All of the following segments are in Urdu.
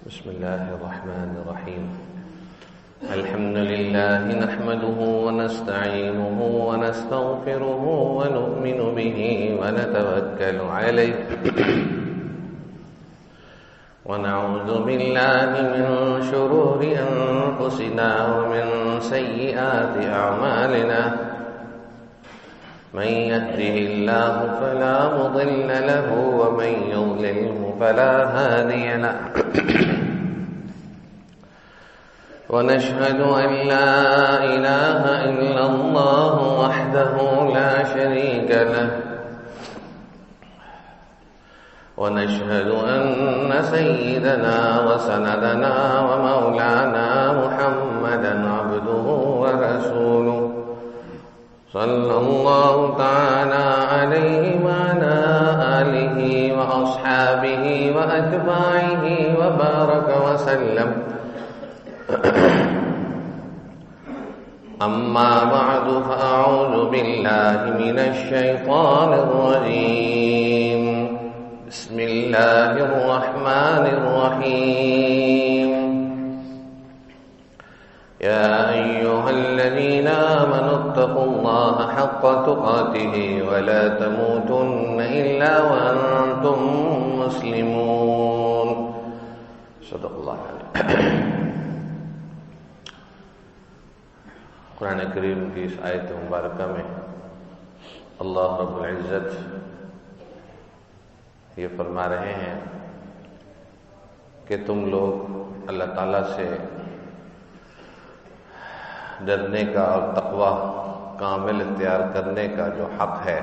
بسم الله الرحمن الرحيم الحمد لله نحمده ونستعينه ونستغفره ونؤمن به ونتوكل عليه ونعوذ بالله من شرور أنفسنا ومن سيئات أعمالنا من يهده الله فلا مضل له ومن يضلله فلا هادي له ونشهد أن لا إله إلا الله وحده لا شريك له ونشهد أن سيدنا وسندنا ومولانا محمدا عبده ورسوله صلى الله تعالى عليه وعلى آله وأصحابه وأتباعه وبارك وسلم أما بعد فأعوذ بالله من الشيطان الرجيم بسم الله الرحمن الرحيم يا أيها الذين آمنوا اتقوا الله حق تقاته ولا تموتن إلا وأنتم مسلمون صدق الله العظيم. قرآن کریم کی اس آیت مبارکہ میں اللہ رب العزت یہ فرما رہے ہیں کہ تم لوگ اللہ تعالیٰ سے ڈرنے کا اور تقوی کامل اختیار کرنے کا جو حق ہے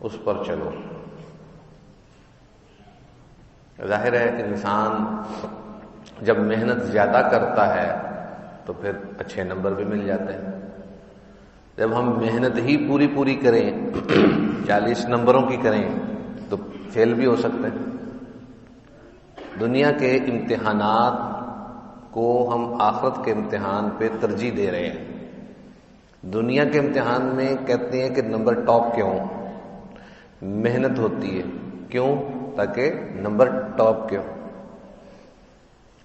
اس پر چلو. ظاہر ہے کہ انسان جب محنت زیادہ کرتا ہے تو پھر اچھے نمبر بھی مل جاتے ہیں. جب ہم محنت ہی پوری کریں 40 نمبروں کی کریں تو فیل بھی ہو سکتے ہیں. دنیا کے امتحانات کو ہم آخرت کے امتحان پہ ترجیح دے رہے ہیں. دنیا کے امتحان میں کہتے ہیں کہ نمبر ٹاپ کے ہوں, محنت ہوتی ہے کیوں؟ تاکہ نمبر ٹاپ کے ہوں.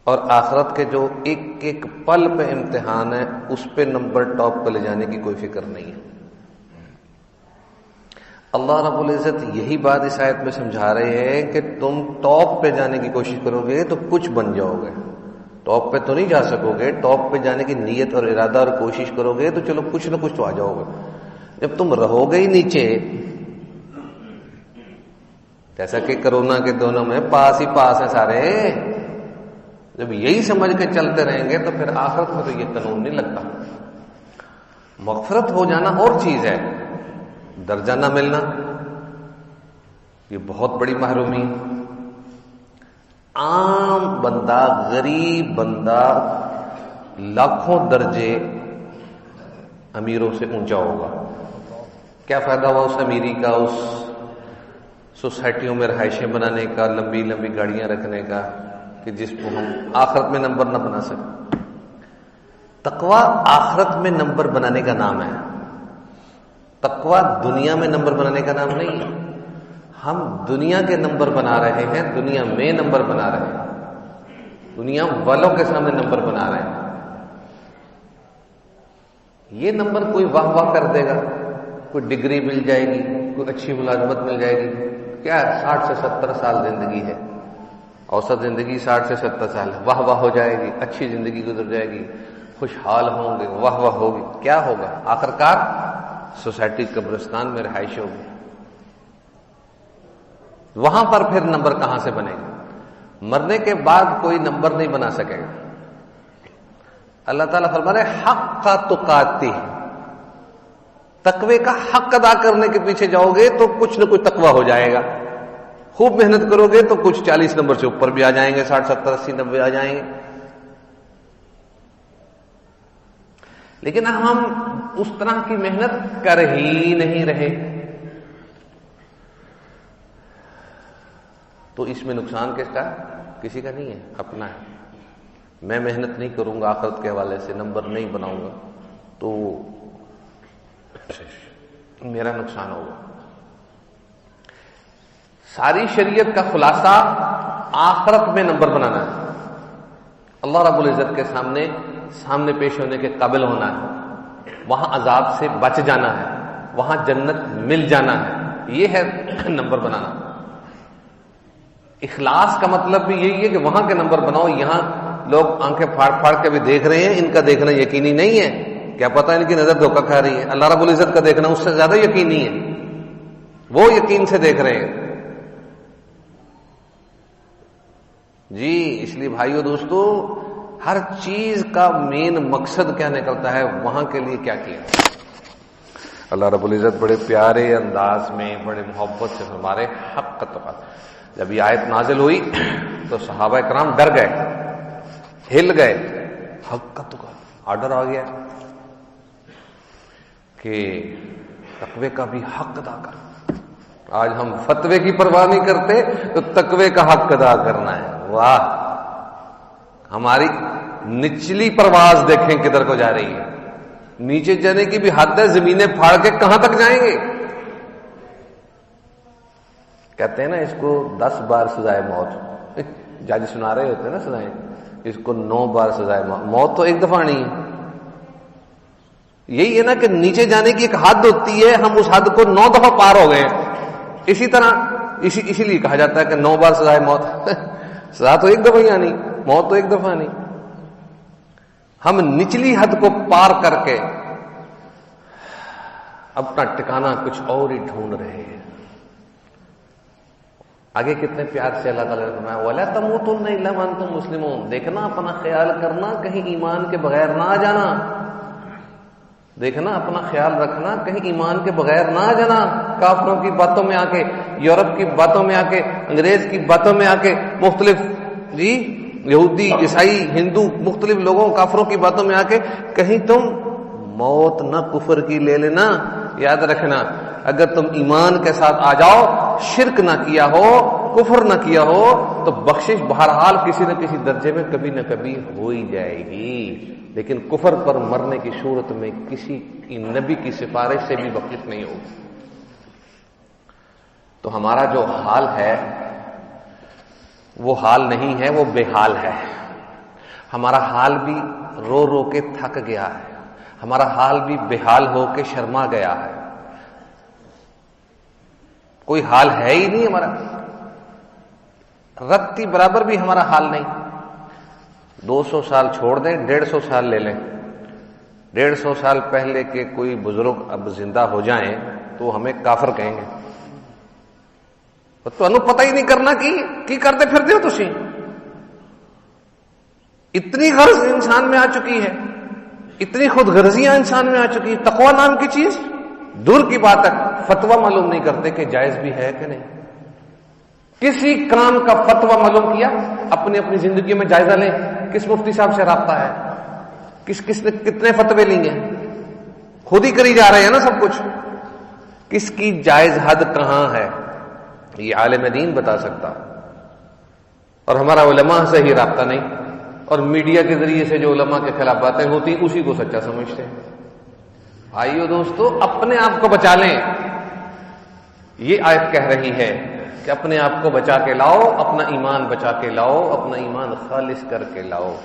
اور آخرت کے جو ایک ایک پل پہ امتحان ہے اس پہ نمبر ٹاپ پہ لے جانے کی کوئی فکر نہیں ہے. اللہ رب العزت یہی بات اس آیت میں سمجھا رہے ہیں کہ تم ٹاپ پہ جانے کی کوشش کرو گے تو کچھ بن جاؤ گے. ٹاپ پہ تو نہیں جا سکو گے, ٹاپ پہ جانے کی نیت اور ارادہ اور کوشش کرو گے تو چلو کچھ نہ کچھ تو آ جاؤ گے. جب تم رہو گے ہی نیچے, جیسا کہ کرونا کے دونوں میں پاس ہی پاس ہیں سارے, جب یہی سمجھ کے چلتے رہیں گے تو پھر آخرت میں تو یہ قانون نہیں لگتا. مغفرت ہو جانا اور چیز ہے, درجہ نہ ملنا یہ بہت بڑی محرومی. عام بندہ, غریب بندہ لاکھوں درجے امیروں سے اونچا ہوگا. کیا فائدہ ہوا اس امیری کا, اس سوسائٹیوں میں رہائشیں بنانے کا, لمبی لمبی گاڑیاں رکھنے کا, کہ جس کو ہم آخرت میں نمبر نہ بنا سکیں. تقوی آخرت میں نمبر بنانے کا نام ہے, تقوی دنیا میں نمبر بنانے کا نام نہیں ہے. ہم دنیا کے نمبر بنا رہے ہیں, دنیا میں نمبر بنا رہے ہیں, دنیا والوں کے سامنے نمبر بنا رہے ہیں. یہ نمبر کوئی واہ واہ کر دے گا, کوئی ڈگری مل جائے گی, کوئی اچھی ملازمت مل جائے گی. کیا 60 سے 70 سال زندگی ہے, اوسط زندگی 60 سے 70 سال, واہ واہ ہو جائے گی, اچھی زندگی گزر جائے گی, خوشحال ہوں گے, واہ واہ ہوگی. کیا ہوگا آخرکار؟ سوسائٹی قبرستان میں رہائش ہوگی. وہاں پر پھر نمبر کہاں سے بنے گا؟ مرنے کے بعد کوئی نمبر نہیں بنا سکے گا. اللہ تعالیٰ فرما رہے حق تقاتی, تقوی کا حق ادا کرنے کے پیچھے جاؤ گے تو کچھ نہ کچھ تقوی ہو جائے گا. خوب محنت کرو گے تو کچھ 40 نمبر سے اوپر بھی آ جائیں گے, 60 70 80 90 آ جائیں گے. لیکن ہم اس طرح کی محنت کر ہی نہیں رہے تو اس میں نقصان کس کا؟ کسی کا نہیں ہے, اپنا ہے. میں محنت نہیں کروں گا آخرت کے حوالے سے, نمبر نہیں بناؤں گا تو میرا نقصان ہوگا. ساری شریعت کا خلاصہ آخرت میں نمبر بنانا ہے. اللہ رب العزت کے سامنے پیش ہونے کے قابل ہونا ہے، وہاں عذاب سے بچ جانا ہے، وہاں جنت مل جانا ہے، یہ ہے نمبر بنانا۔ اخلاص کا مطلب بھی یہی ہے کہ وہاں کے نمبر بناؤ۔ یہاں لوگ آنکھیں پھاڑ پھاڑ کے بھی دیکھ رہے ہیں، ان کا دیکھنا یقینی نہیں ہے، کیا پتہ ان کی نظر دھوکہ کھا رہی ہے۔ اللہ رب العزت کا دیکھنا اس سے زیادہ یقینی ہے، وہ یقین سے دیکھ رہے ہیں جی۔ اس لیے بھائیو دوستو، ہر چیز کا مین مقصد کیا نکلتا ہے، وہاں کے لیے کیا کیا۔ اللہ رب العزت بڑے پیارے انداز میں، بڑے محبت سے ہمارے حق کا تقاضا۔ جب یہ آیت نازل ہوئی تو صحابہ کرام ڈر گئے، ہل گئے، حق کا تقاضا، آرڈر آ گیا کہ تقوی کا بھی حق ادا کر۔ آج ہم فتوے کی پرواہ نہیں کرتے تو تقوی کا حق ادا کرنا ہے۔ واہ، ہماری نچلی پرواز دیکھیں کدھر کو جا رہی ہے، نیچے جانے کی بھی حد ہے، زمینیں پھاڑ کے کہاں تک جائیں گے۔ کہتے ہیں نا اس کو 10 بار سزائے موت، جج سنا رہے ہوتے ہیں نا سزائیں، اس کو 9 بار سزائے موت، موت تو ایک دفعہ نہیں ہے۔ یہی ہے نا کہ نیچے جانے کی ایک حد ہوتی ہے، ہم اس حد کو 9 دفعہ پار ہو گئے۔ اسی طرح اسی لیے کہا جاتا ہے کہ 9 بار سزائے موت، سزا تو ایک دفعہ ہی آنی، موت تو ایک دفعہ نہیں۔ ہم نچلی حد کو پار کر کے اپنا ٹھکانہ کچھ اور ہی ڈھونڈ رہے ہیں۔ آگے کتنے پیار سے اللہ تعالیٰ نے فرمایا وَلَا تَمُوتُنَّ إِلَّا وَأَنْتُمْ مُسْلِمُونَ، دیکھنا اپنا خیال کرنا، کہیں ایمان کے بغیر نہ آ جانا، دیکھنا اپنا خیال رکھنا، کہیں ایمان کے بغیر نہ آ جانا، کافروں کی باتوں میں آ کے، یورپ کی باتوں میں آ کے، انگریز کی باتوں میں آ کے، مختلف یہودی، عیسائی، ہندو، مختلف لوگوں کافروں کی باتوں میں آ کے کہیں تم موت نہ کفر کی لے لینا۔ یاد رکھنا اگر تم ایمان کے ساتھ آ جاؤ، شرک نہ کیا ہو، کفر نہ کیا ہو، تو بخشش بہرحال کسی نہ کسی درجے میں کبھی نہ کبھی ہو ہی جائے گی، لیکن کفر پر مرنے کی صورت میں کسی نبی کی سفارش سے بھی بخشش نہیں ہوگی۔ تو ہمارا جو حال ہے وہ حال نہیں ہے، وہ بے حال ہے۔ ہمارا حال بھی رو رو کے تھک گیا ہے، ہمارا حال بھی بے حال ہو کے شرما گیا ہے، کوئی حال ہے ہی نہیں ہمارا، رتی برابر بھی ہمارا حال نہیں۔ 200 سال چھوڑ دیں، 150 سال لے لیں، 150 سال پہلے کے کوئی بزرگ اب زندہ ہو جائیں تو ہمیں کافر کہیں گے۔ تو انہوں پتہ ہی نہیں کرنا کی کرتے پھرتے ہو تسی، اتنی غرض انسان میں آ چکی ہے، اتنی خود غرضیاں انسان میں آ چکی ہے، تقوی نام کی چیز دور کی بات ہے، فتویٰ معلوم نہیں کرتے کہ جائز بھی ہے کہ نہیں۔ کسی کام کا فتویٰ معلوم کیا، اپنی اپنی زندگی میں جائزہ لیں، کس مفتی صاحب سے رابطہ ہے، کس نے کتنے فتوے لیے، خود ہی کری جا رہے ہیں نا سب کچھ، کس کی جائز حد کہاں ہے یہ عالم دین بتا سکتا، اور ہمارا علماء سے ہی رابطہ نہیں، اور میڈیا کے ذریعے سے جو علماء کے خلاف باتیں ہوتی اسی کو سچا سمجھتے ہیں۔ بھائیو دوستو، اپنے آپ کو بچا لیں، یہ آیت کہہ رہی ہے کہ اپنے آپ کو بچا کے لاؤ، اپنا ایمان بچا کے لاؤ، اپنا ایمان خالص کر کے لاؤ،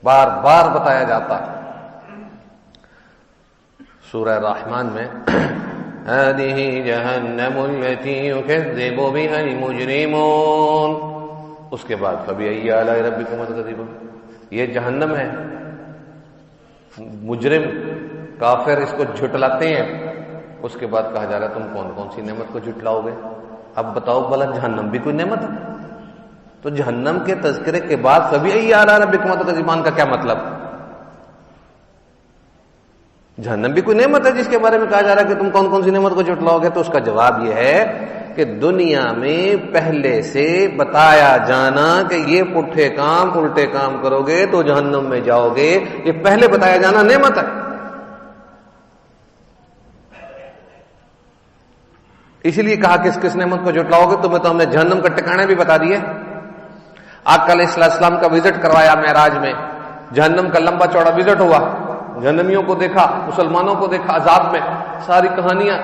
بار بار بتایا جاتا ہے۔ سورہ رحمان میں هذه جہنم التي يكذب بها المجرمون، اس کے بعد فبأي آلاء ربكما تكذبون، یہ جہنم ہے، مجرم کافر اس کو جھٹلاتے ہیں، اس کے بعد کہا جا رہا ہے تم کون کون سی نعمت کو جھٹلاؤ گے۔ اب بتاؤ بھلا جہنم بھی کوئی نعمت ہے؟ تو جہنم کے تذکرے کے بعد فبأي آلاء ربكما تكذبان کا کیا مطلب؟ جہنم بھی کوئی نعمت ہے جس کے بارے میں کہا جا رہا ہے کہ تم کون کون سی نعمت کو جھٹلاؤ گے؟ تو اس کا جواب یہ ہے کہ دنیا میں پہلے سے بتایا جانا کہ یہ پٹھے کام الٹے کام کرو گے تو جہنم میں جاؤ گے، یہ پہلے بتایا جانا نعمت ہے۔ اسی لیے کہا کس کس نعمت کو جھٹلاؤ گے، تمہیں تو ہم نے جہنم کا ٹھکانے بھی بتا دیے۔ آقا علیہ السلام کا وزٹ کروایا معراج میں، جہنم کا لمبا چوڑا وزٹ ہوا، جہنمیوں کو دیکھا، مسلمانوں کو دیکھا عذاب میں، ساری کہانیاں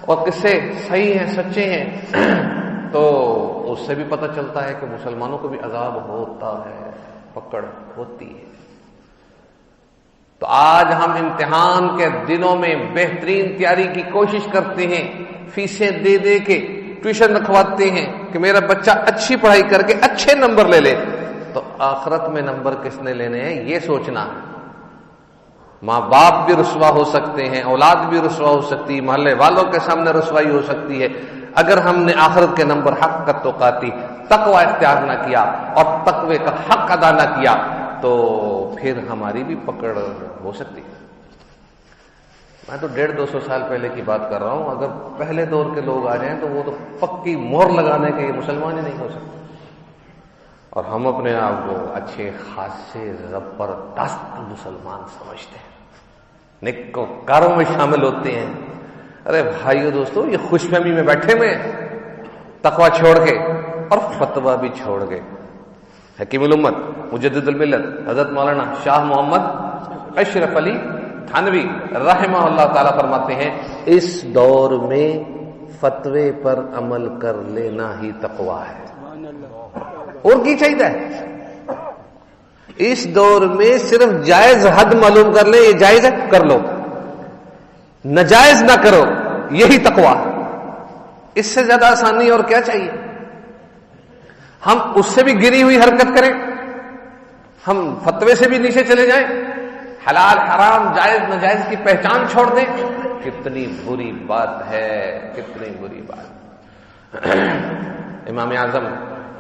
اور قصے صحیح ہیں، سچے ہیں۔ تو تو اس سے بھی پتہ چلتا ہے کہ مسلمانوں کو بھی عذاب ہوتا ہے، پکڑ ہوتی ہے۔ تو آج ہم امتحان کے دنوں میں بہترین تیاری کی کوشش کرتے ہیں، فیسیں دے دے کے ٹیوشن رکھواتے ہیں کہ میرا بچہ اچھی پڑھائی کر کے اچھے نمبر لے لے، تو آخرت میں نمبر کس نے لینے ہیں یہ سوچنا ہے۔ ماں باپ بھی رسوا ہو سکتے ہیں، اولاد بھی رسوا ہو سکتی ہے، محلے والوں کے سامنے رسوائی ہو سکتی ہے، اگر ہم نے آخرت کے نمبر حق کا توقاتی تقوی اختیار نہ کیا اور تقوی کا حق ادا نہ کیا تو پھر ہماری بھی پکڑ ہو سکتی ہے۔ میں تو 150-200 سال پہلے کی بات کر رہا ہوں، اگر پہلے دور کے لوگ آ جائیں تو وہ تو پکی مہر لگانے کے یہ مسلمان ہی نہیں ہو سکتے، اور ہم اپنے آپ کو اچھے خاصے زبردست مسلمان سمجھتے ہیں، نیک کاروں میں شامل ہوتے ہیں۔ ارے بھائیو دوستو، یہ خوش فہمی میں بیٹھے ہوئے تقوی چھوڑ کے اور فتویٰ بھی چھوڑ گئے۔ حکیم الامت مجدد الملت حضرت مولانا شاہ محمد اشرف علی تھانوی رحمہ اللہ تعالیٰ فرماتے ہیں، اس دور میں فتوے پر عمل کر لینا ہی تقوی ہے، اور کی چاہیے؟ اس دور میں صرف جائز حد معلوم کر لے، یہ جائز ہے کر لو، ناجائز نہ کرو، یہی تقوی۔ اس سے زیادہ آسانی اور کیا چاہیے؟ ہم اس سے بھی گری ہوئی حرکت کریں، ہم فتوے سے بھی نیچے چلے جائیں، حلال حرام جائز ناجائز کی پہچان چھوڑ دیں، کتنی بری بات ہے، کتنی بری بات۔ امام اعظم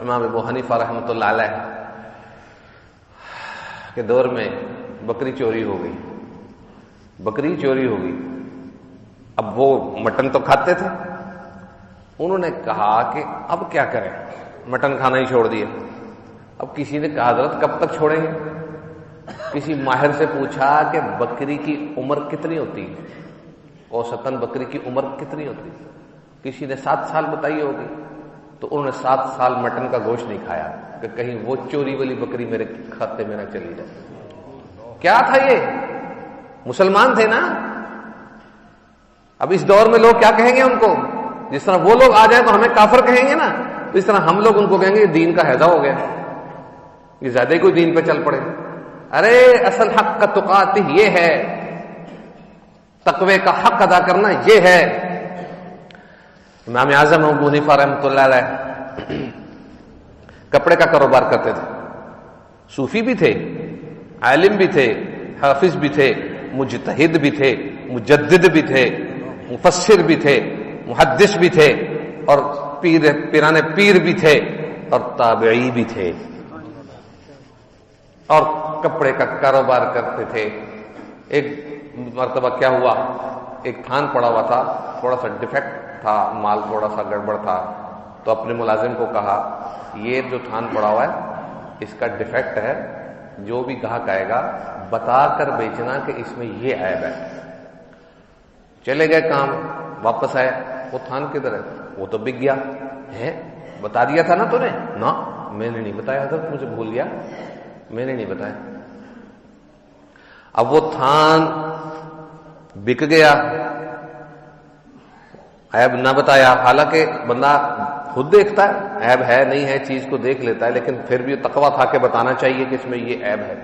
امام ابو حنیفہ رحمۃ اللہ علیہ کے دور میں بکری چوری ہو گئی، بکری چوری ہو گئی۔ اب وہ مٹن تو کھاتے تھے، انہوں نے کہا کہ اب کیا کریں، مٹن کھانا ہی چھوڑ دیا۔ اب کسی نے کہا حضرت کب تک چھوڑیں گے؟ کسی ماہر سے پوچھا کہ بکری کی عمر کتنی ہوتی ہے، اوسطاً بکری کی عمر کتنی ہوتی ہے؟ کسی نے 7 سال بتائی ہوگی، تو انہوں نے 7 سال مٹن کا گوشت نہیں کھایا کہ کہیں وہ چوری والی بکری میرے کھاتے میں نہ چلی جائے۔ کیا تھا یہ؟ مسلمان تھے نا۔ اب اس دور میں لوگ کیا کہیں گے ان کو؟ جس طرح وہ لوگ آ جائیں تو ہمیں کافر کہیں گے نا، تو اس طرح ہم لوگ ان کو کہیں گے یہ دین کا ہیضہ ہو گیا، یہ زیادہ ہی کوئی دین پہ چل پڑے۔ ارے اصل حق کا تقاتی یہ ہے، تقوی کا حق ادا کرنا یہ ہے۔ امام اعظم ابو حنیفہ رحمۃ اللہ علیہ کپڑے کا کاروبار کرتے تھے، صوفی بھی تھے، عالم بھی تھے، حافظ بھی تھے، مجتہد بھی تھے، مجدد بھی تھے، مفسر بھی تھے، محدث بھی تھے، اور پیران پیر بھی تھے، اور تابعی بھی تھے، اور کپڑے کا کاروبار کرتے تھے۔ ایک مرتبہ کیا ہوا، ایک تھان پڑا ہوا تھا، تھوڑا سا ڈیفیکٹ تھا، مال تھوڑا سا گڑبڑ تھا، تو اپنے ملازم کو کہا یہ جو تھان پڑا ہوا ہے اس کا ڈیفیکٹ ہے، جو بھی گاہک آئے گا بتا کر بیچنا کہ اس میں یہ عیب ہے۔ چلے گئے کام، واپس آئے، وہ تھان کدھر ہے؟ وہ تو بک گیا ہے، بتا دیا تھا نا تو نے؟ نا میں نے نہیں بتایا حضرت، مجھے بھول گیا، میں نے نہیں بتایا۔ اب وہ تھان بک گیا، عیب نہ بتایا، حالانکہ بندہ خود دیکھتا ہے عیب ہے نہیں ہے، چیز کو دیکھ لیتا ہے، لیکن پھر بھی تقویٰ تھا کہ بتانا چاہیے کہ اس میں یہ عیب ہے۔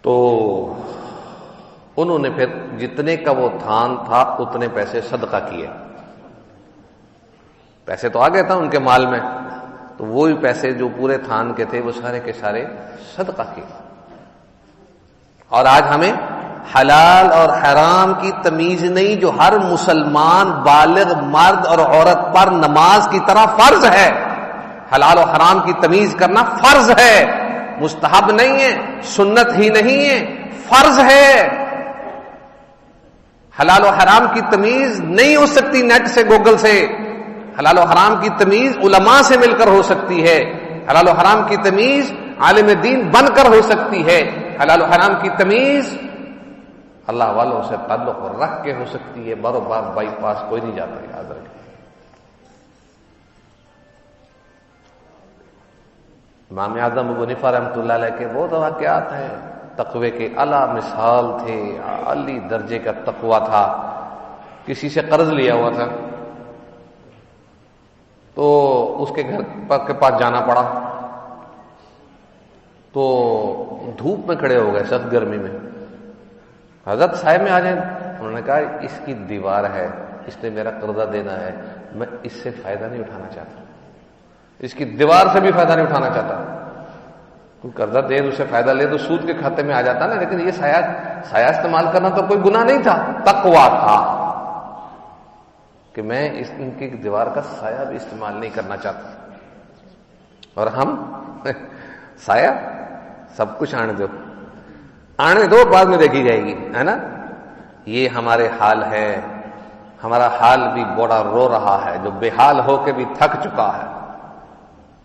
تو انہوں نے پھر جتنے کا وہ تھان تھا اتنے پیسے صدقہ کیے، پیسے تو آ گئے تھا ان کے مال میں، تو وہی پیسے جو پورے تھان کے تھے وہ سارے کے سارے صدقہ کیے۔ اور آج ہمیں حلال اور حرام کی تمیز نہیں، جو ہر مسلمان بالغ مرد اور عورت پر نماز کی طرح فرض ہے۔ حلال و حرام کی تمیز کرنا فرض ہے، مستحب نہیں ہے، سنت ہی نہیں ہے، فرض ہے۔ حلال و حرام کی تمیز نہیں ہو سکتی نیٹ سے، گوگل سے۔ حلال و حرام کی تمیز علماء سے مل کر ہو سکتی ہے، حلال و حرام کی تمیز عالم دین بن کر ہو سکتی ہے، حلال و حرام کی تمیز اللہ والوں سے تعلق رکھ کے ہو سکتی ہے، بارو بار بائی پاس کوئی نہیں جاتا، یاد رکھیں۔ امام اعظم ابو حنیفہ رحمۃ اللہ علیہ کے بہت واقعات ہیں، تقوی کے اعلیٰ مثال تھے، اعلی درجے کا تقوی تھا۔ کسی سے قرض لیا ہوا تھا، تو اس کے گھر کے پاس جانا پڑا، تو دھوپ میں کھڑے ہو گئے سخت گرمی میں، حضرت سائے میں آ جائیں۔ انہوں نے کہا اس کی دیوار ہے، اس نے میرا قرضہ دینا ہے، میں اس سے فائدہ نہیں اٹھانا چاہتا، اس کی دیوار سے بھی فائدہ نہیں اٹھانا چاہتا۔ کوئی قرضہ دے اسے فائدہ لے تو سود کے کھاتے میں آ جاتا نا، لیکن یہ سایہ استعمال کرنا تو کوئی گناہ نہیں تھا، تقویٰ تھا کہ میں ان کی دیوار کا سایہ بھی استعمال نہیں کرنا چاہتا۔ اور ہم سایہ سب کچھ آنے دو بعد میں دیکھی جائے گی، ہے نا۔ یہ ہمارے حال ہے، ہمارا حال بھی بڑا رو رہا ہے، جو بے حال ہو کے بھی تھک چکا ہے،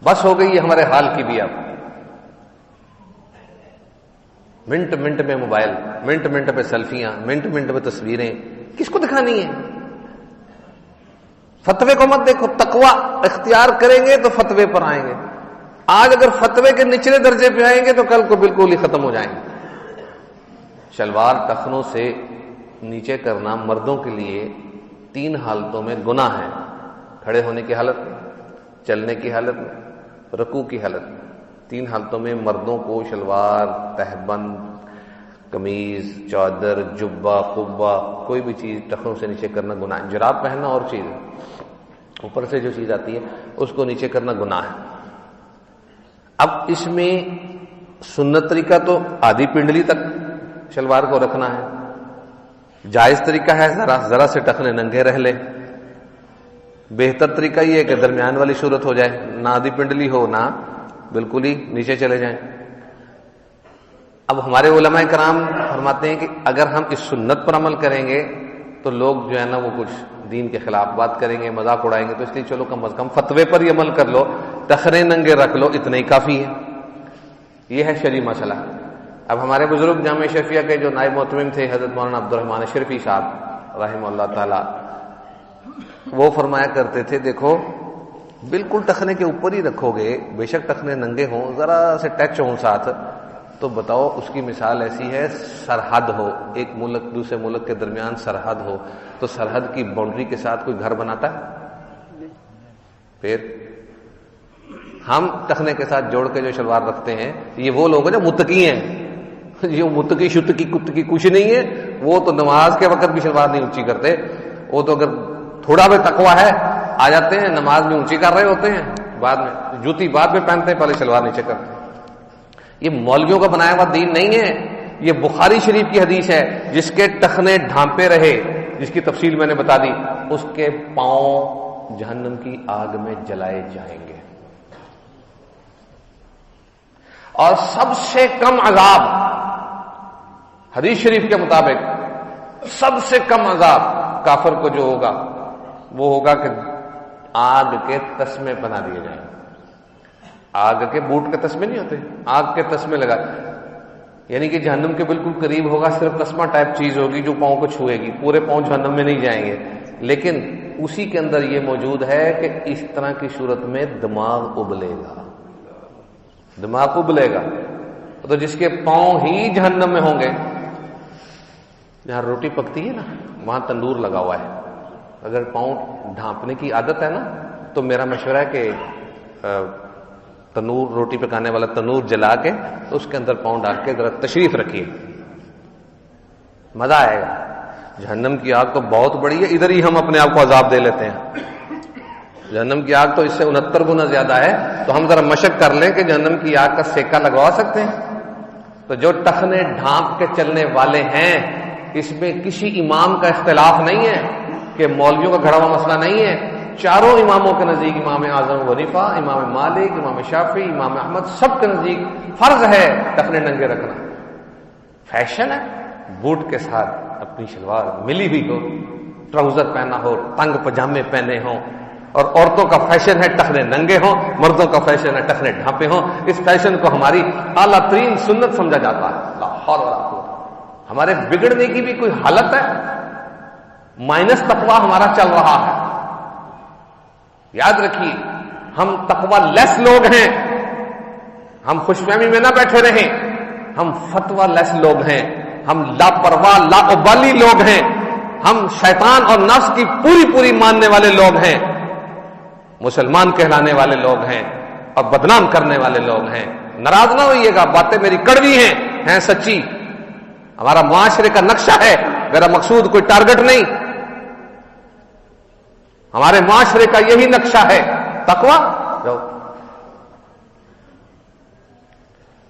بس ہو گئی ہے ہمارے حال کی بھی۔ اب منٹ منٹ میں موبائل، منٹ منٹ پہ سیلفیاں، منٹ منٹ پہ تصویریں، کس کو دکھانی ہے؟ فتوے کو مت دیکھو، تقویٰ اختیار کریں گے تو فتوے پر آئیں گے۔ آج اگر فتوے کے نچلے درجے پہ آئیں گے تو کل کو بالکل ہی ختم ہو جائیں گے۔ شلوار ٹخنوں سے نیچے کرنا مردوں کے لیے 3 حالتوں میں گناہ ہے، کھڑے ہونے کی حالت میں، چلنے کی حالت میں، رکوع کی حالت میں۔ 3 حالتوں میں مردوں کو شلوار، تہبند، قمیض، چادر، جبہ، قبہ، کوئی بھی چیز ٹخنوں سے نیچے کرنا گناہ ہے۔ جراب پہننا اور چیز ہے، اوپر سے جو چیز آتی ہے اس کو نیچے کرنا گناہ ہے۔ اب اس میں سنت طریقہ تو آدھی پنڈلی تک شلوار کو رکھنا ہے، جائز طریقہ ہے ذرا سے ٹخنے ننگے رہ لے، بہتر طریقہ یہ ہے کہ درمیان والی صورت ہو جائے، نہ آدھی پنڈلی ہو نہ بالکل ہی نیچے چلے جائیں۔ اب ہمارے علماء کرام فرماتے ہیں کہ اگر ہم اس سنت پر عمل کریں گے تو لوگ جو ہے نا وہ کچھ دین کے خلاف بات کریں گے، مذاق اڑائیں گے، تو اس لیے چلو کم از کم فتوے پر ہی عمل کر لو، ٹخنے ننگے رکھ لو، اتنا ہی کافی ہے۔ یہ ہے شرعی مسئلہ۔ اب ہمارے بزرگ جامع شفیہ کے جو نائب محتمم تھے حضرت مولانا عبدالرحمن اشرفی صاحب رحمہ اللہ تعالی، وہ فرمایا کرتے تھے دیکھو بالکل ٹخنے کے اوپر ہی رکھو گے، بے شک ٹخنے ننگے ہوں، ذرا سے ٹچ ہوں ساتھ، تو بتاؤ اس کی مثال ایسی ہے سرحد ہو، ایک ملک دوسرے ملک کے درمیان سرحد ہو، تو سرحد کی باؤنڈری کے ساتھ کوئی گھر بناتا ہے؟ پھر ہم ٹخنے کے ساتھ جوڑ کے جو شلوار رکھتے ہیں، یہ وہ لوگ ہیں جو متقی ہیں، جو متقی شتقی کتقی کچھ نہیں ہے، وہ تو نماز کے وقت بھی شلوار نہیں اونچی کرتے، وہ تو اگر تھوڑا بھی تقویٰ ہے آ جاتے ہیں، نماز میں اونچی کر رہے ہوتے ہیں، بعد میں جوتی بعد میں پہنتے ہیں، پہلے شلوار نیچے کرتے ہیں۔ یہ مولویوں کا بنایا ہوا دین نہیں ہے، یہ بخاری شریف کی حدیث ہے، جس کے ٹخنے ڈھانپے رہے، جس کی تفصیل میں نے بتا دی، اس کے پاؤں جہنم کی آگ میں جلائے جائیں گے۔ اور سب سے کم عذاب حدیث شریف کے مطابق، سب سے کم عذاب کافر کو جو ہوگا وہ ہوگا کہ آگ کے تسمے بنا دیے جائیں۔ آگ کے بوٹ کے تسمے نہیں ہوتے، آگ کے تسمے لگا، یعنی کہ جہنم کے بالکل قریب ہوگا، صرف تسمہ ٹائپ چیز ہوگی جو پاؤں کو چھوئے گی، پورے پاؤں جہنم میں نہیں جائیں گے، لیکن اسی کے اندر یہ موجود ہے کہ اس طرح کی صورت میں دماغ ابلے گا، دماغ ابلے گا، تو جس کے پاؤں ہی جہنم میں ہوں گے، جہاں روٹی پکتی ہے نا وہاں تندور لگا ہوا ہے، اگر پاؤں ڈھانپنے کی عادت ہے نا تو میرا مشورہ ہے کہ تنور، روٹی پکانے والا تنور جلا کے اس کے اندر پاؤں ڈال کے ذرا تشریف رکھیے، مزہ آئے گا۔ جہنم کی آگ تو بہت بڑی ہے، ادھر ہی ہم اپنے آپ کو عذاب دے لیتے ہیں۔ جہنم کی آگ تو اس سے 69 گنا زیادہ ہے، تو ہم ذرا مشق کر لیں کہ جہنم کی آگ کا سیکا لگوا سکتے ہیں۔ تو جو ٹخنے ڈھانپ کے چلنے والے ہیں، اس میں کسی امام کا اختلاف نہیں ہے کہ مولویوں کا گھڑا ہوا مسئلہ نہیں ہے، چاروں اماموں کے نزدیک، امام اعظم ابو حنیفہ، امام مالک، امام شافعی، امام احمد، سب کے نزدیک فرض ہے ٹخنے ننگے رکھنا۔ فیشن ہے بوٹ کے ساتھ اپنی شلوار ملی ہوئی ہو، ٹراؤزر پہنا ہو، تنگ پجامے پہنے ہوں، اور عورتوں کا فیشن ہے ٹخنے ننگے ہوں، مردوں کا فیشن ہے ٹخنے ڈھانپے ہوں۔ اس فیشن کو ہماری اعلیٰ ترین سنت سمجھا جاتا ہے۔ لا حول ولا قوت۔ ہمارے بگڑنے کی بھی کوئی حالت ہے؟ مائنس تقویٰ ہمارا چل رہا ہے۔ یاد رکھیے، ہم تقویٰ لیس لوگ ہیں، ہم خوش فہمی میں نہ بیٹھے رہیں، ہم فتویٰ لیس لوگ ہیں، ہم لاپرواہ لاابالی لوگ ہیں، ہم شیطان اور نفس کی پوری پوری ماننے والے لوگ ہیں۔ مسلمان کہلانے والے لوگ ہیں اور بدنام کرنے والے لوگ ہیں. ناراض نہ ہوئیے گا، باتیں میری کڑوی ہیں سچی. ہمارا معاشرے کا نقشہ ہے، میرا مقصود کوئی ٹارگٹ نہیں. ہمارے معاشرے کا یہی نقشہ ہے. تقویٰ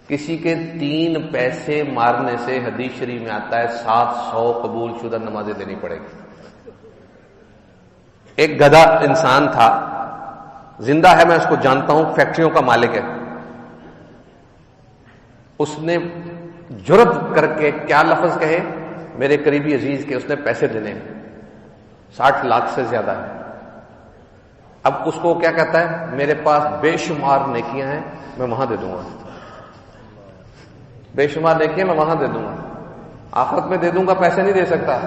کسی کے 3 پیسے مارنے سے حدیث شریف میں آتا ہے 700 قبول شدہ نمازیں دینی پڑے گی. ایک گدھا انسان تھا، زندہ ہے، میں اس کو جانتا ہوں، فیکٹریوں کا مالک ہے. اس نے جرت کر کے کیا لفظ کہے میرے قریبی عزیز کے، اس نے پیسے دینے 60 لاکھ سے زیادہ ہے. اب اس کو کیا کہتا ہے، میرے پاس بے شمار نیکیاں ہیں، میں وہاں دے دوں گا. بے شمار نیکیاں میں وہاں دے دوں گا، آخرت میں دے دوں گا، پیسے نہیں دے سکتا.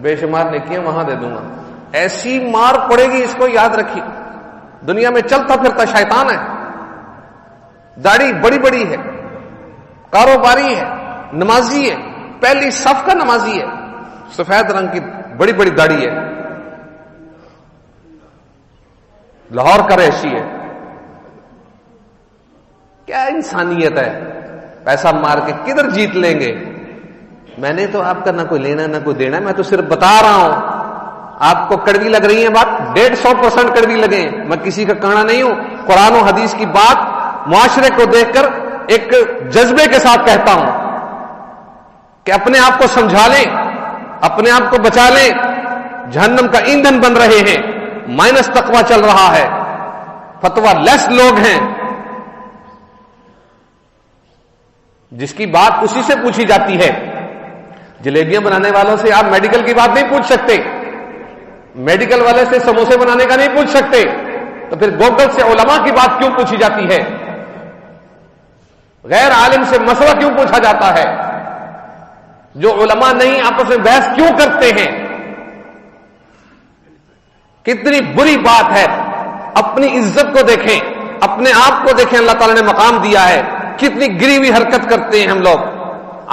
بے شمار نیکیاں وہاں دے دوں گا. ایسی مار پڑے گی اس کو، یاد رکھیے. دنیا میں چلتا پھرتا شیطان ہے، داڑھی بڑی بڑی ہے، کاروباری ہے، نمازی ہے، پہلی صف کا نمازی ہے، سفید رنگ کی بڑی بڑی داڑھی ہے، لاہور کا رہائشی ہے. کیا انسانیت ہے؟ پیسہ مار کے کدھر جیت لیں گے؟ میں نے تو آپ کا نہ کوئی لینا نہ کوئی دینا، میں تو صرف بتا رہا ہوں. آپ کو کڑوی لگ رہی ہے بات، 150% کڑوی لگے. میں کسی کا کہنا نہیں ہوں، قرآن و حدیث کی بات معاشرے کو دیکھ کر ایک جذبے کے ساتھ کہتا ہوں کہ اپنے آپ کو سمجھا لیں، اپنے آپ کو بچا لیں. جہنم کا ایندھن بن رہے ہیں، مائنس تقویٰ چل رہا ہے، فتویٰ لیس لوگ ہیں. جس کی بات اسی سے پوچھی جاتی ہے. جلیبیاں بنانے والوں سے آپ میڈیکل کی بات نہیں پوچھ سکتے، میڈیکل والے سے سموسے بنانے کا نہیں پوچھ سکتے، تو پھر گوگل سے علماء کی بات کیوں پوچھی جاتی ہے؟ غیر عالم سے مسئلہ کیوں پوچھا جاتا ہے؟ جو علماء نہیں آپس میں بحث کیوں کرتے ہیں؟ کتنی بری بات ہے. اپنی عزت کو دیکھیں، اپنے آپ کو دیکھیں، اللہ تعالیٰ نے مقام دیا ہے. کتنی گری ہوئی حرکت کرتے ہیں ہم لوگ.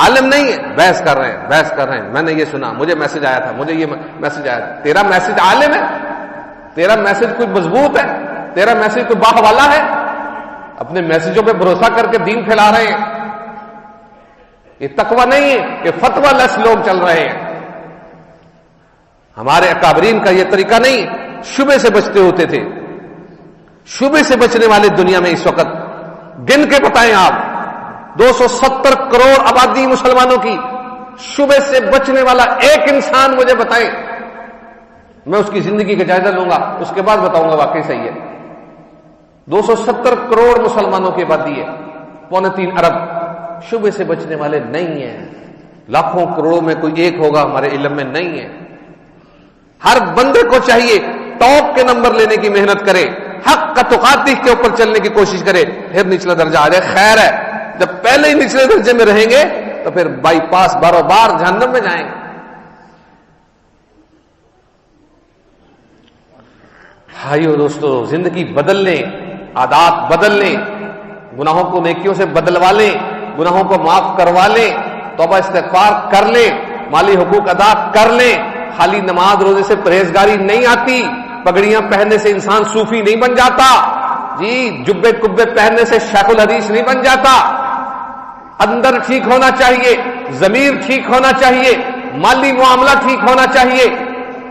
عالم نہیں ہے، بحث کر رہے ہیں. میں نے یہ سنا، مجھے میسج آیا تھا، مجھے یہ میسج آیا تھا. تیرا میسج عالم ہے؟ تیرا میسج کوئی مضبوط ہے؟ تیرا میسج کوئی باہ والا ہے؟ اپنے میسجوں پہ بھروسہ کر کے دین پھیلا رہے ہیں. یہ تقویٰ نہیں ہے کہ فتویٰ لیس لوگ چل رہے ہیں. ہمارے اکابرین کا یہ طریقہ نہیں. شبے سے بچتے ہوتے تھے. شبے سے بچنے والے دنیا میں اس وقت گن کے بتائیں آپ. 270 کروڑ آبادی مسلمانوں کی، شبے سے بچنے والا ایک انسان مجھے بتائے. میں اس کی زندگی کا جائزہ لوں گا، اس کے بعد بتاؤں گا واقعی صحیح ہے. 270 کروڑ مسلمانوں کی آبادی ہے، 2.25 ارب. شبے سے بچنے والے نہیں ہیں. لاکھوں کروڑوں میں کوئی ایک ہوگا ہمارے علم میں نہیں ہے. ہر بندے کو چاہیے ٹاپ کے نمبر لینے کی محنت کرے، حق کا تقاتی کے اوپر چلنے کی کوشش کرے، پھر نچلا درجہ آ جائے. خیر ہے، جب پہلے ہی نچلے درجے میں رہیں گے تو پھر بائی پاس باروں بار جہنم میں جائیں گے. بھائیو دوستو، زندگی بدل لیں، عادات بدل لیں، گناہوں کو نیکیوں سے بدلوا لیں، گناہوں کو معاف کروا لیں، توبہ استغفار کر لیں، مالی حقوق ادا کر لیں. خالی نماز روزے سے پرہیزگاری نہیں آتی. پگڑیاں پہننے سے انسان صوفی نہیں بن جاتا. جی جبے کبے پہننے سے شیخ الحدیث نہیں بن جاتا. اندر ٹھیک ہونا چاہیے، ضمیر ٹھیک ہونا چاہیے، مالی معاملہ ٹھیک ہونا چاہیے،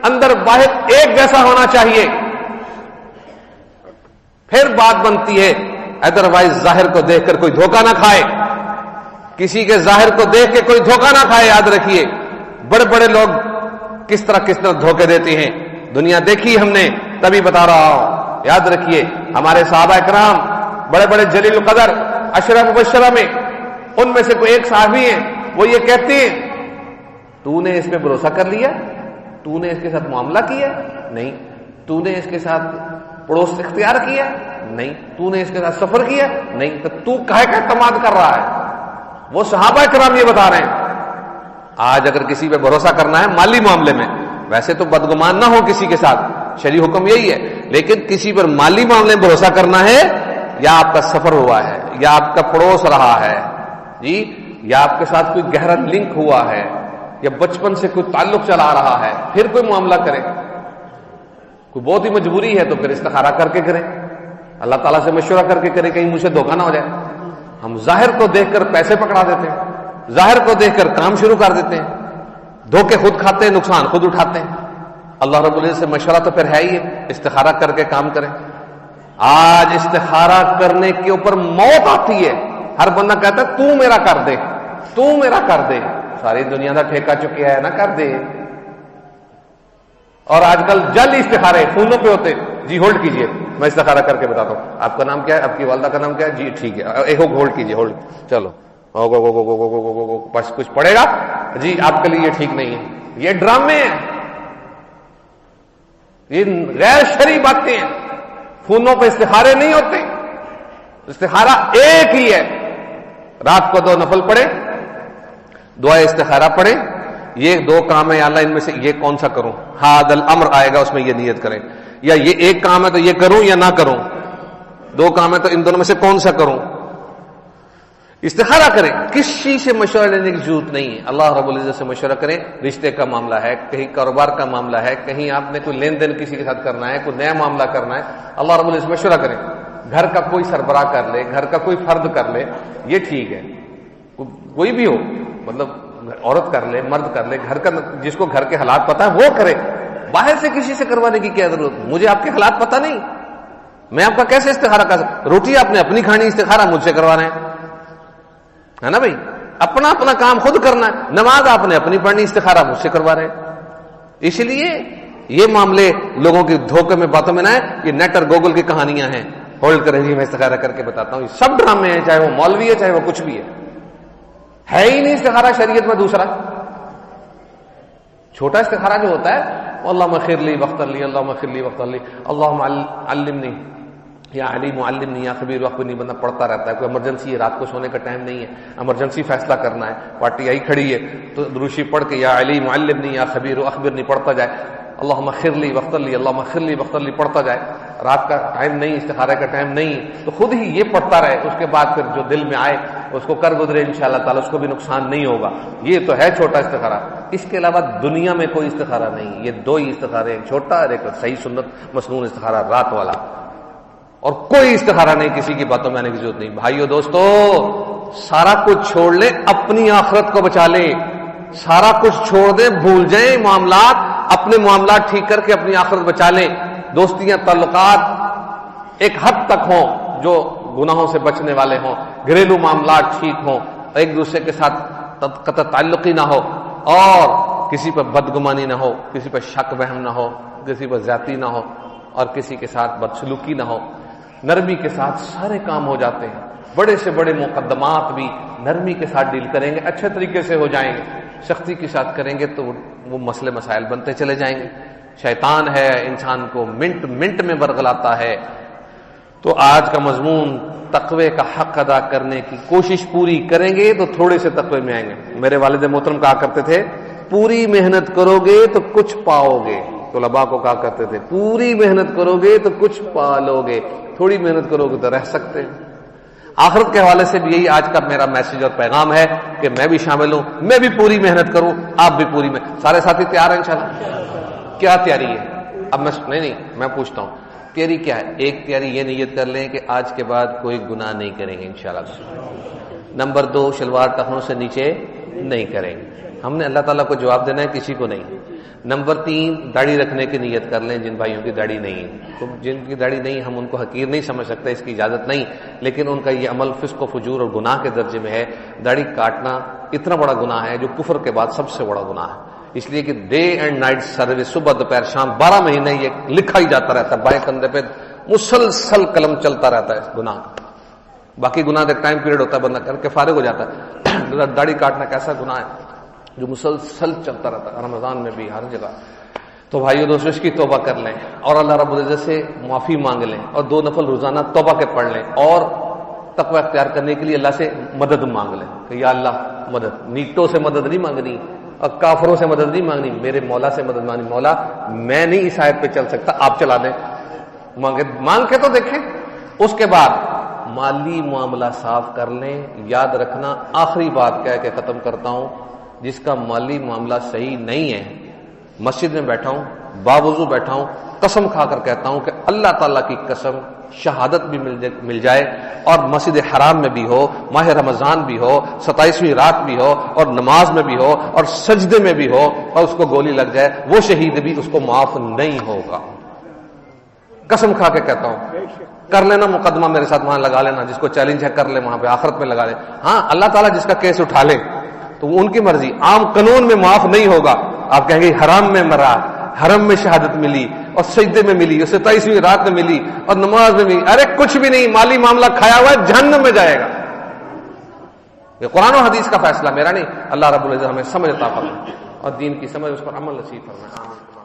اندر باہر ایک جیسا ہونا چاہیے، پھر بات بنتی ہے. ادروائز ظاہر کو دیکھ کر کوئی دھوکہ نہ کھائے، کسی کے ظاہر کو دیکھ کے کوئی دھوکہ نہ کھائے. یاد رکھیے بڑے بڑے لوگ کس طرح دھوکے دیتے ہیں، دنیا دیکھی ہم نے، تبھی بتا رہا ہوں. یاد رکھیے ہمارے صحابہ اکرام بڑے بڑے جلیل القدر 10 مبشرہ میں، ان میں سے کوئی ایک صحابی ہیں، وہ یہ کہتے ہیں تو نے اس پہ بھروسہ کر لیا، تو نے اس کے ساتھ معاملہ کیا؟ نہیں. تو نے اس کے ساتھ پڑوس اختیار کیا؟ نہیں. تو نے اس کے ساتھ سفر کیا؟ نہیں. تو کہے کا اعتماد کر رہا ہے؟ وہ صحابہ کرام یہ بتا رہے ہیں. آج اگر کسی پہ بھروسہ کرنا ہے مالی معاملے میں، ویسے تو بدگمان نہ ہو کسی کے ساتھ، شرعی حکم یہی ہے، لیکن کسی پر مالی معاملے میں بھروسہ کرنا ہے، یا آپ کا سفر ہوا ہے، یا آپ کا پڑوس رہا ہے جی، یا آپ کے ساتھ کوئی گہرا لنک ہوا ہے، یا بچپن سے کوئی تعلق چلا رہا ہے، پھر کوئی معاملہ کرے. کوئی بہت ہی مجبوری ہے تو پھر استخارہ کر کے کریں، اللہ تعالیٰ سے مشورہ کر کے کریں، کہیں مجھے دھوکہ نہ ہو جائے۔ ہم ظاہر کو دیکھ کر پیسے پکڑا دیتے ہیں، ظاہر کو دیکھ کر کام شروع کر دیتے ہیں، دھوکے خود کھاتے ہیں، نقصان خود اٹھاتے ہیں۔ اللہ رب العزت سے مشورہ تو پھر ہے ہی ہے، استخارہ کر کے کام کریں۔ آج استخارہ کرنے کے اوپر موت آتی ہے، ہر بندہ کہتا ہے تو میرا کر دے، تو میرا کر دے، ساری دنیا کا ٹھیکہ چکیا ہے نا، کر دے۔ اور آج کل جل استخارے فونوں پہ ہوتے، جی ہولڈ کیجئے میں استخارہ کر کے بتاتا ہوں، آپ کا نام کیا ہے، آپ کی والدہ کا نام کیا ہے، جی ٹھیک ہے، ایک ہولڈ کیجئے، ہولڈ، چلو بس کچھ پڑے گا، جی آپ کے لیے یہ ٹھیک نہیں ہے۔ یہ ڈرامے ہیں، یہ غیر شرعی باتیں ہیں، فونوں پہ استخارے نہیں ہوتے، استخارہ ایک ہی ہے، رات کو 2 نفل پڑھے، دعائے استخارہ پڑھے، یہ 2 کام ہے، اللہ ان میں سے یہ کون سا کروں، ہاد الامر آئے گا اس میں یہ نیت کریں، یا یہ ایک کام ہے تو یہ کروں یا نہ کروں، 2 کام ہے تو ان دونوں میں سے کون سا کروں، استخارہ کریں۔ کسی سے مشورہ لینے کی ضرورت نہیں ہے، اللہ رب العزت سے مشورہ کریں۔ رشتے کا معاملہ ہے، کہیں کاروبار کا معاملہ ہے، کہیں آپ نے کوئی لین دین کسی کے ساتھ کرنا ہے، کوئی نیا معاملہ کرنا ہے، اللہ رب العزت سے مشورہ کریں۔ گھر کا کوئی سربراہ کر لے، گھر کا کوئی فرد کر لے، یہ ٹھیک ہے، کوئی بھی ہو، مطلب عورت کر لے، مرد کر لے، گھر کا جس کو گھر کے حالات پتہ ہے وہ کرے، باہر سے کسی سے کروانے کی کیا ضرورت؟ مجھے آپ کے حالات پتہ نہیں، میں آپ کا کیسے استخارہ کر سکتا؟ روٹی آپ نے اپنی کھانی، استخارہ مجھ سے کروانا ہے نا بھائی، اپنا اپنا کام خود کرنا ہے، نماز آپ نے اپنی پڑھنی، استخارہ مجھ سے کروا رہے ہیں۔ اس لیے یہ معاملے لوگوں کے دھوکے میں باتوں میں نہ ہے، یہ نیٹ اور گوگل کی کہانیاں ہیں، ہولڈ کریں جی میں استخارہ کر کے بتاتا ہوں، یہ سب ڈرامے ہیں، چاہے وہ مولوی ہے چاہے وہ کچھ بھی ہے ہی نہیں استخارہ شریعت میں۔ دوسرا چھوٹا استخارہ جو ہوتا ہے، اللہم اغفر لی واغفر لی، اللہم اغفر لی واغفر لی، اللہم علمنی یا علیم علمنی یا خبیر اخبرنی، بندہ پڑھتا رہتا ہے۔ کوئی ایمرجنسی ہے، رات کو سونے کا ٹائم نہیں ہے، ایمرجنسی فیصلہ کرنا ہے، پارٹی آئی کھڑی ہے، تو دروشی پڑھ کے یا علیم علمنی یا خبیر اخبرنی پڑھتا جائے، اللہم اغفر لی واغفر لی، اللہم اغفر لی واغفر لی پڑھتا جائے۔ رات کا ٹائم نہیں، استخارے کا ٹائم نہیں، تو خود ہی یہ پڑھتا رہے، اس کے بعد پھر جو دل میں آئے اس کو کر گزرے، انشاءاللہ تعالی اس کو بھی نقصان نہیں ہوگا۔ یہ تو ہے چھوٹا استخارہ، اس کے علاوہ دنیا میں کوئی استخارہ نہیں، یہ 2 ہی استخارے، ایک چھوٹا اور ایک صحیح سنت مسنون استخارہ رات والا، اور کوئی استخارہ نہیں، کسی کی باتوں میں آنے کی ضرورت نہیں۔ بھائیو دوستو، سارا کچھ چھوڑ لیں، اپنی آخرت کو بچا لیں، سارا کچھ چھوڑ دیں، بھول جائیں معاملات، اپنے معاملات ٹھیک کر کے اپنی آخرت بچا لیں۔ دوستیاں تعلقات ایک حد تک ہوں جو گناہوں سے بچنے والے ہوں، گھریلو معاملات ٹھیک ہوں، ایک دوسرے کے ساتھ قطع تعلقی نہ ہو، اور کسی پر بدگمانی نہ ہو، کسی پر شک وہم نہ ہو، کسی پر زیادتی نہ ہو، اور کسی کے ساتھ بدسلوکی نہ ہو، نرمی کے ساتھ سارے کام ہو جاتے ہیں۔ بڑے سے بڑے مقدمات بھی نرمی کے ساتھ ڈیل کریں گے، اچھے طریقے سے ہو جائیں گے۔ سختی کے ساتھ کریں گے تو وہ مسئلے مسائل بنتے چلے جائیں گے۔ شیطان ہے انسان کو منٹ منٹ میں برگلاتا ہے۔ تو آج کا مضمون تقوی کا حق ادا کرنے کی کوشش پوری کریں گے تو تھوڑے سے تقوی میں آئیں گے۔ میرے والد محترم کہا کرتے تھے، پوری محنت کرو گے تو کچھ پاؤ گے۔ طلباء کو کہا کرتے تھے، پوری محنت کرو گے تو کچھ پالو گے، تھوڑی محنت کرو گے تو رہ سکتے ہیں۔ آخرت کے حوالے سے بھی یہی آج کا میرا میسج اور پیغام ہے کہ میں بھی شامل ہوں، میں بھی پوری محنت کروں، آپ بھی پوری محنت۔ سارے ساتھی تیار ہیں انشاءاللہ؟ کیا تیاری ہے؟ اب میں پوچھتا ہوں، تیاری کیا ہے؟ ایک تیاری یہ نیت کر لیں کہ آج کے بعد کوئی گناہ نہیں کریں گے انشاءاللہ۔ نمبر 2، شلوار ٹخنوں سے نیچے نہیں کریں گے، ہم نے اللہ تعالیٰ کو جواب دینا ہے، کسی کو نہیں۔ نمبر 3، داڑھی رکھنے کی نیت کر لیں جن بھائیوں کی داڑھی نہیں ہے۔ تو جن کی داڑھی نہیں، ہم ان کو حقیر نہیں سمجھ سکتے، اس کی اجازت نہیں، لیکن ان کا یہ عمل فسق و فجور اور گناہ کے درجے میں ہے۔ داڑھی کاٹنا اتنا بڑا گناہ ہے جو کفر کے بعد سب سے بڑا گناہ ہے، اس لیے کہ ڈے اینڈ نائٹ سروس، صبح دوپہر شام 12 مہینے یہ لکھا ہی جاتا رہتا ہے، بائیں کندھے پہ مسلسل قلم چلتا رہتا ہے گناہ کا۔ باقی گناہ ایک ٹائم پیریڈ ہوتا ہے، بندہ کر کے فارغ ہو جاتا ہے۔ داڑھی کاٹنا کیسا گناہ ہے جو مسلسل چلتا رہتا ہے، رمضان میں بھی ہر جگہ۔ تو بھائیو دوستو، اس کی توبہ کر لیں اور اللہ رب العزت سے معافی مانگ لیں، اور 2 نفل روزانہ توبہ کے پڑھ لیں، اور تقوی اختیار کرنے کے لیے اللہ سے مدد مانگ لیں کہ یا اللہ مدد، نیٹوں سے مدد نہیں مانگنی اور کافروں سے مدد نہیں مانگنی، میرے مولا سے مدد مانگنی، مولا میں نہیں اس آیت پہ چل سکتا، آپ چلا دیں۔ مانگ کے تو دیکھیں۔ اس کے بعد مالی معاملہ صاف کر لیں۔ یاد رکھنا، آخری بات کہہ کے ختم کرتا ہوں، جس کا مالی معاملہ صحیح نہیں ہے، مسجد میں بیٹھا ہوں، باوضو بیٹھا ہوں، قسم کھا کر کہتا ہوں کہ اللہ تعالیٰ کی قسم شہادت بھی مل جائے اور مسجد حرام میں بھی ہو، ماہ رمضان بھی ہو، 27ویں رات بھی ہو، اور نماز میں بھی ہو، اور سجدے میں بھی ہو، اور اس کو گولی لگ جائے، وہ شہید بھی اس کو معاف نہیں ہوگا. قسم کھا کے کہتا ہوں. کر لینا مقدمہ میرے ساتھ وہاں لگا لینا، جس کو چیلنج ہے کر لے، وہاں پہ آخرت میں لگا لے. ہاں اللہ تعالیٰ جس کا کیس اٹھا لے تو وہ ان کی مرضی، عام قانون میں معاف نہیں ہوگا. آپ کہیں گے حرام میں مرا، حرم میں شہادت ملی، اور سجدے میں ملی، اور 27ویں رات میں ملی، اور نماز میں ملی. ارے کچھ بھی نہیں، مالی معاملہ کھایا ہوا ہے، جہنم میں جائے گا. یہ قرآن و حدیث کا فیصلہ میرا نہیں. اللہ رب العزت ہمیں سمجھ عطا فرمائے اور دین کی سمجھ اس پر عمل نصیب فرمائے.